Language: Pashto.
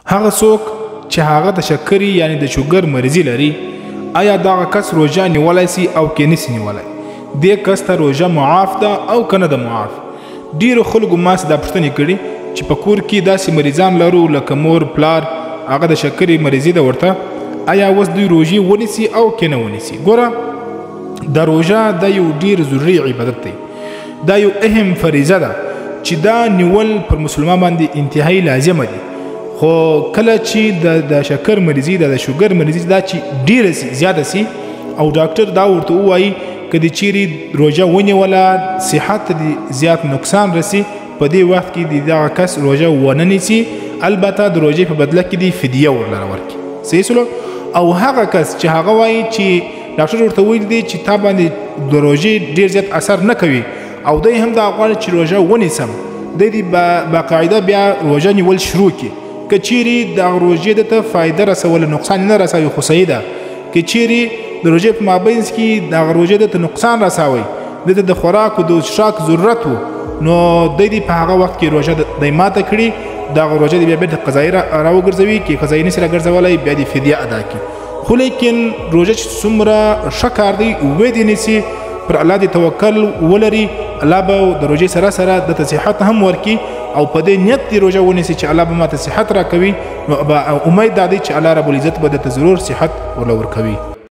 هغه څوک چې هغه د شکرې یعنی د شوګر مریضي لري آیا دغه کس روژه نیولی سي او که نسي نیولی دې کس ته روژه معاف ده او که نه ده معاف. ډیرو خلکو ما دا پوښتنې کړي چې په کور کې داسې مریضان لرو لکه مور پلار هغه د شکرې مریضي ده ورته آیا اوس دوی روژې ونیسي او که نه ونیسي. ګوره د روژه دا یو ډیر ضروري عبادت دی، دا یو اهم فریضه ده چې دا نیول پر مسلمان باندې انتهایی لازمه دي. خو کله چې د شکر مریضي د شوګر مریضي دا چې ډیره زیاته سي او ډاکټر دا ورته وایي که د چیرې روژه ونیوله صحت دې زیات نقصان رسي په دې وخت کې د دغه کس روژه ونه نیسي، البته د روژې په بدله کې د فدیه ورلره ورکړي. صحیح سلو. او هغه کس چې هغه وایي چې ډاکټر ورته ویل دی چې تا باندې د روژې ډیر زیات اثر نه کوي او دی هم دا غواړي چې روژه ونیسم، دی دې باقاعده بیا روژه نیول شروع کړي. که چیرې د روژې دته فایده رسوله نقصان نه رسوي خو صحیح ده. که چیرې د روژې په مابینځ کې د روژې دته نقصان رسوي دته د خوراک او د څښاک ضرورت و نو دی دې په هغه وخت کې روژه دی ماته کړي دغه روژه دې بیا بیرته قضایي راوګرځوي که قضایي نسي راګرځولی بیا دې فدیه ادا کړي. خو لیکن روژه چې څومره ښه کار دی اوبه دې نیسي پر الله دې توکل ولري، الله به د روژې سره سره دته صحت هم ورکړي او په دې نیت دې روژه ونیسي چې الله به ماته صحت راکوي، نو امید دا دی چې الله رب العزت به دته ضرور صحت ورله ورکوي.